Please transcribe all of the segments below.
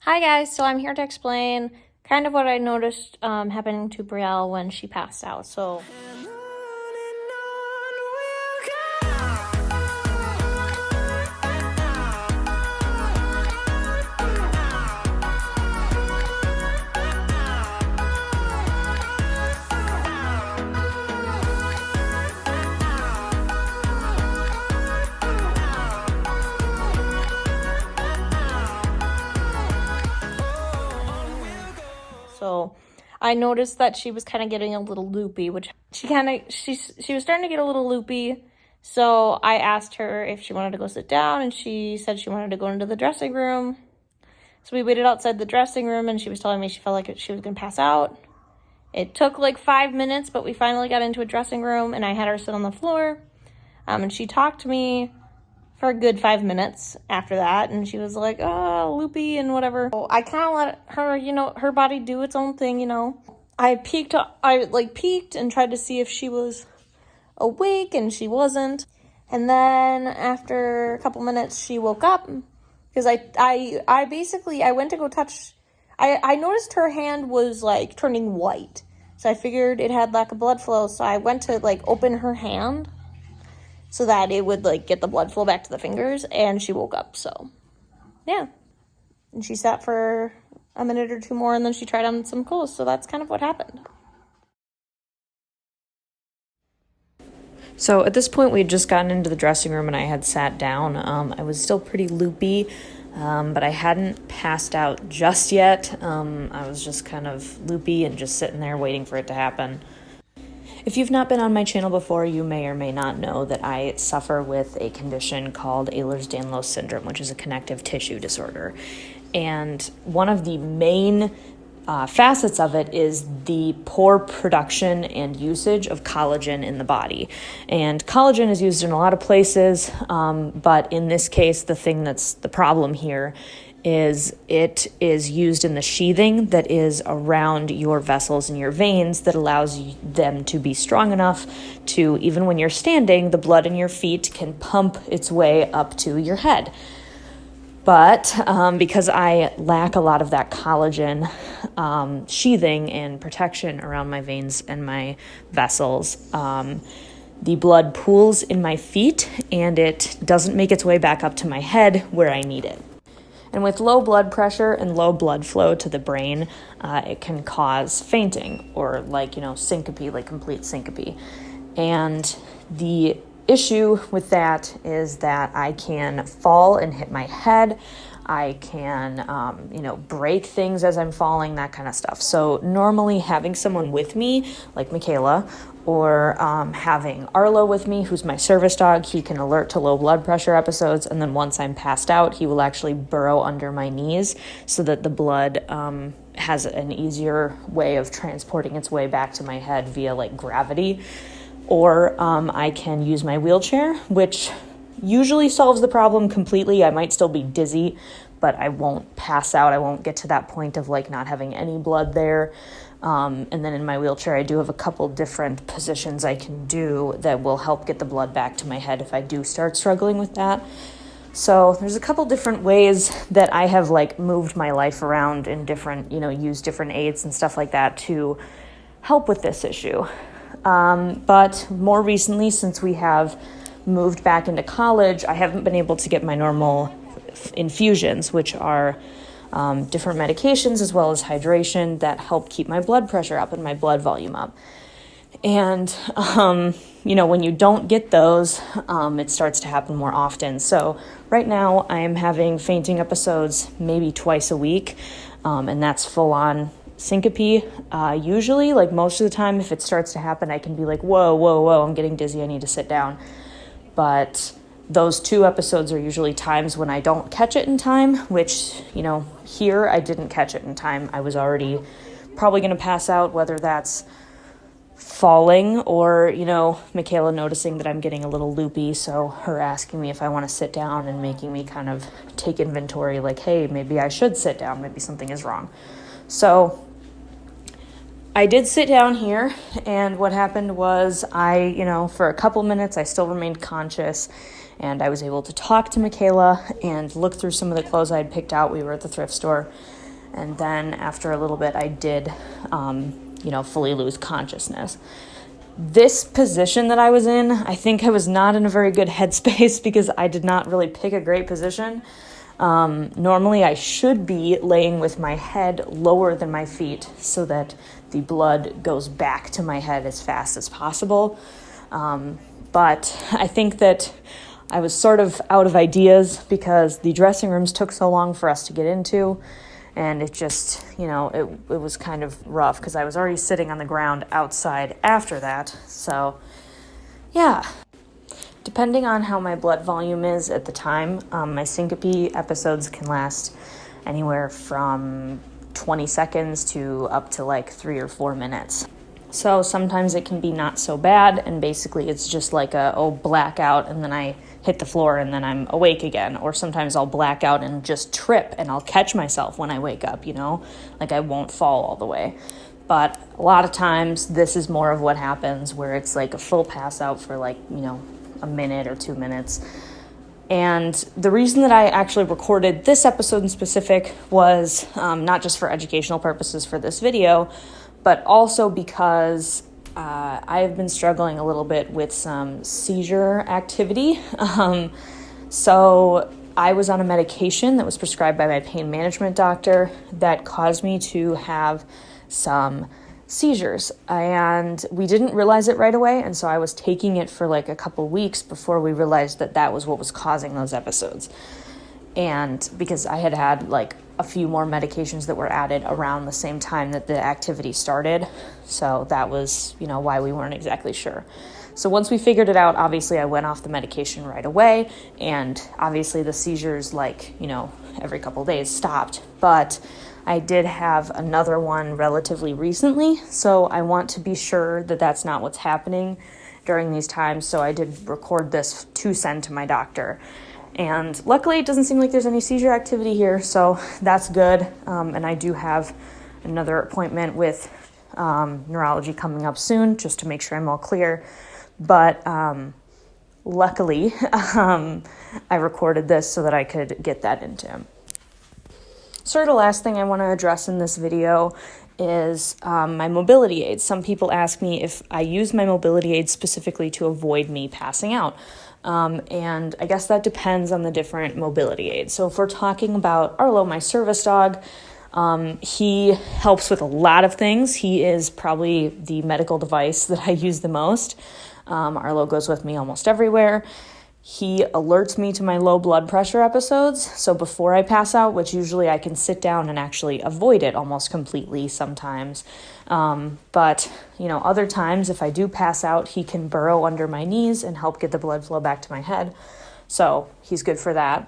Hi guys, so I'm here to explain kind of what I noticed happening to Brielle when she passed out. So I noticed that she was kind of getting a little loopy, which she was starting to get a little loopy. So I asked her if she wanted to go sit down, and she said she wanted to go into the dressing room. So we waited outside the dressing room, and she was telling me she felt like she was going to pass out. It took like 5 minutes, but we finally got into a dressing room, and I had her sit on the floor. And she talked to me for a good 5 minutes after that, and she was like, oh, loopy and whatever. So I kind of let her, her body do its own thing, I peeked and tried to see if she was awake, and she wasn't. And then after a couple minutes, she woke up, because I went to go touch, I noticed her hand was, like, turning white. So I figured it had lack of blood flow, so I went to, like, open her hand so that it would, like, get the blood flow back to the fingers, and she woke up, so, yeah. And she sat for a minute or two more, and then she tried on some clothes, so that's kind of what happened. So at this point, we had just gotten into the dressing room and I had sat down. I was still pretty loopy, but I hadn't passed out just yet. I was just kind of loopy and just sitting there waiting for it to happen. If you've not been on my channel before, you may or may not know that I suffer with a condition called Ehlers-Danlos syndrome, which is a connective tissue disorder. And one of the main facets of it is the poor production and usage of collagen in the body. And collagen is used in a lot of places, but in this case, the thing that's the problem here is it is used in the sheathing that is around your vessels and your veins that allows them to be strong enough to, even when you're standing, the blood in your feet can pump its way up to your head. But because I lack a lot of that collagen sheathing and protection around my veins and my vessels, the blood pools in my feet and it doesn't make its way back up to my head where I need it. And with low blood pressure and low blood flow to the brain, it can cause fainting or syncope, like complete syncope. And the issue with that is that I can fall and hit my head. I can, break things as I'm falling, that kind of stuff. So normally having someone with me, like Michaela, or having Arlo with me, who's my service dog, he can alert to low blood pressure episodes. And then once I'm passed out, he will actually burrow under my knees so that the blood has an easier way of transporting its way back to my head via gravity. Or I can use my wheelchair, which usually solves the problem completely. I might still be dizzy, but I won't pass out. I won't get to that point of not having any blood there. And then in my wheelchair, I do have a couple different positions I can do that will help get the blood back to my head if I do start struggling with that. So there's a couple different ways that I have moved my life around in different, used different aids and stuff like that to help with this issue. But more recently, since we have moved back into college, I haven't been able to get my normal infusions, which are different medications as well as hydration that help keep my blood pressure up and my blood volume up. And, when you don't get those, it starts to happen more often. So right now I am having fainting episodes maybe twice a week, and that's full on syncope. Usually, most of the time, if it starts to happen, I can be whoa, I'm getting dizzy, I need to sit down. But those 2 episodes are usually times when I don't catch it in time, which, here I didn't catch it in time. I was already probably going to pass out, whether that's falling or, Michaela noticing that I'm getting a little loopy, so her asking me if I want to sit down and making me kind of take inventory, hey, maybe I should sit down, maybe something is wrong. So I did sit down here, and what happened was for a couple minutes, I still remained conscious, and I was able to talk to Michaela and look through some of the clothes I had picked out. We were at the thrift store, and then after a little bit, I did, fully lose consciousness. This position that I was in, I think I was not in a very good headspace because I did not really pick a great position. Normally I should be laying with my head lower than my feet so that the blood goes back to my head as fast as possible. But I think that I was sort of out of ideas because the dressing rooms took so long for us to get into. And it just, it was kind of rough because I was already sitting on the ground outside after that. So, yeah. Depending on how my blood volume is at the time, my syncope episodes can last anywhere from 20 seconds to up to like 3 or 4 minutes. So sometimes it can be not so bad, and basically it's just like blackout, and then I hit the floor and then I'm awake again. Or sometimes I'll black out and just trip and I'll catch myself when I wake up, like I won't fall all the way. But a lot of times this is more of what happens where it's like a full pass out for like, a minute or 2 minutes. And the reason that I actually recorded this episode in specific was not just for educational purposes for this video, but also because I've been struggling a little bit with some seizure activity. So I was on a medication that was prescribed by my pain management doctor that caused me to have some seizures, and we didn't realize it right away, and so I was taking it for like a couple weeks before we realized that was what was causing those episodes. And because I had like a few more medications that were added around the same time that the activity started, so that was why we weren't exactly sure. So once we figured it out, obviously I went off the medication right away, and obviously the seizures every couple days stopped. But I did have another one relatively recently, so I want to be sure that that's not what's happening during these times. So I did record this to send to my doctor. And luckily, it doesn't seem like there's any seizure activity here, so that's good. And I do have another appointment with neurology coming up soon, just to make sure I'm all clear. But luckily, I recorded this so that I could get that into him. Sort of the last thing I want to address in this video is my mobility aids. Some people ask me if I use my mobility aids specifically to avoid me passing out. And I guess that depends on the different mobility aids. So if we're talking about Arlo, my service dog, he helps with a lot of things. He is probably the medical device that I use the most. Arlo goes with me almost everywhere. He alerts me to my low blood pressure episodes. So before I pass out, which usually I can sit down and actually avoid it almost completely sometimes. But other times if I do pass out, he can burrow under my knees and help get the blood flow back to my head. So he's good for that.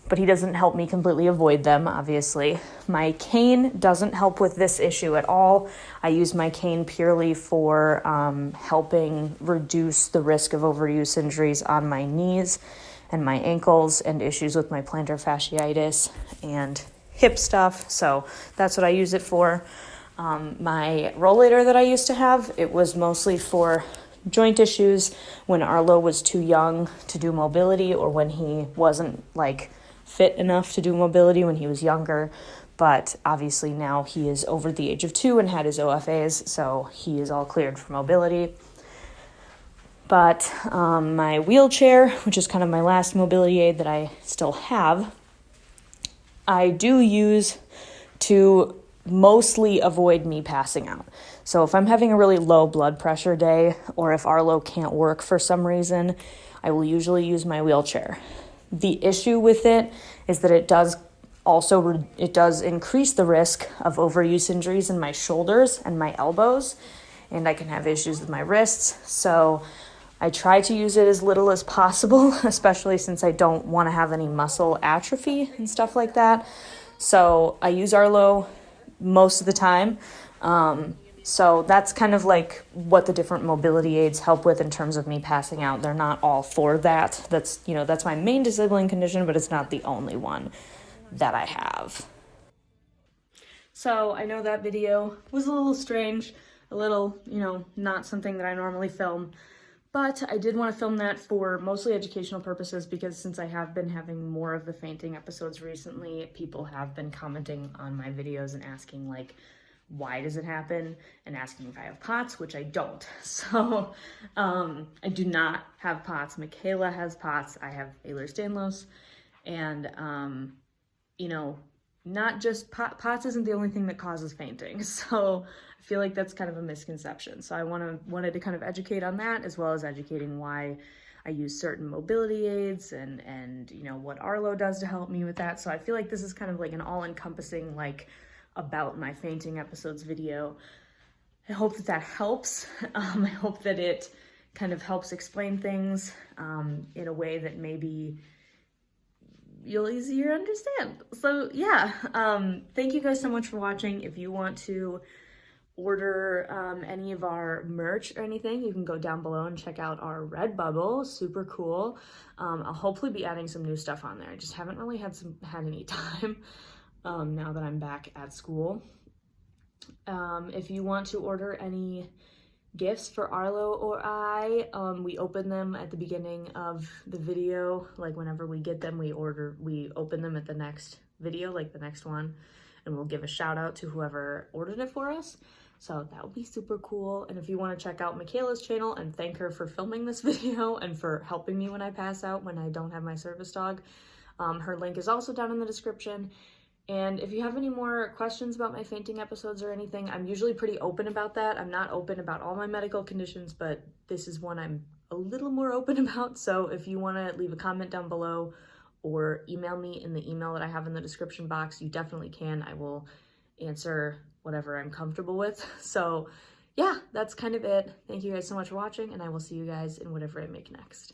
But he doesn't help me completely avoid them, obviously. My cane doesn't help with this issue at all. I use my cane purely for helping reduce the risk of overuse injuries on my knees and my ankles and issues with my plantar fasciitis and hip stuff. So that's what I use it for. My rollator that I used to have, it was mostly for joint issues when Arlo was too young to do mobility, or when he wasn't fit enough to do mobility when he was younger. But obviously now he is over the age of 2 and had his OFAs, so he is all cleared for mobility. But my wheelchair, which is kind of my last mobility aid that I still have, I do use to mostly avoid me passing out. So if I'm having a really low blood pressure day, or if Arlo can't work for some reason, I will usually use my wheelchair. The issue with it is that it does increase the risk of overuse injuries in my shoulders and my elbows, and I can have issues with my wrists. So I try to use it as little as possible, especially since I don't want to have any muscle atrophy and stuff like that. So I use Arlo most of the time. So that's kind of what the different mobility aids help with in terms of me passing out. They're not all for that. That's my main disabling condition, but it's not the only one that I have. So I know that video was a little strange, a little, not something that I normally film, But I did want to film that for mostly educational purposes because since I have been having more of the fainting episodes recently, people have been commenting on my videos and asking like, why does it happen? And asking if I have POTS, which I don't. So I do not have POTS. Michaela has POTS. I have Ehlers-Danlos. And, you know, not just POTS isn't the only thing that causes fainting. So I feel like that's kind of a misconception. So I wanted to kind of educate on that, as well as educating why I use certain mobility aids and you know, what Arlo does to help me with that. So I feel like this is kind of like an all-encompassing, like, about my fainting episodes video. I hope that that helps. I hope that it kind of helps explain things in a way that maybe you'll easier understand. So yeah, thank you guys so much for watching. If you want to order any of our merch or anything, you can go down below and check out our Redbubble. Super cool. I'll hopefully be adding some new stuff on there. I just haven't really had any time now that I'm back at school. If you want to order any gifts for Arlo or I, we open them at the beginning of the video. Like whenever we get them, we open them at the next video, like the next one, and we'll give a shout out to whoever ordered it for us. So that would be super cool. And if you want to check out Michaela's channel and thank her for filming this video and for helping me when I pass out, when I don't have my service dog, her link is also down in the description. And if you have any more questions about my fainting episodes or anything, I'm usually pretty open about that. I'm not open about all my medical conditions, but this is one I'm a little more open about. So if you want to leave a comment down below or email me in the email that I have in the description box, you definitely can. I will answer whatever I'm comfortable with. So yeah, that's kind of it. Thank you guys so much for watching, and I will see you guys in whatever I make next.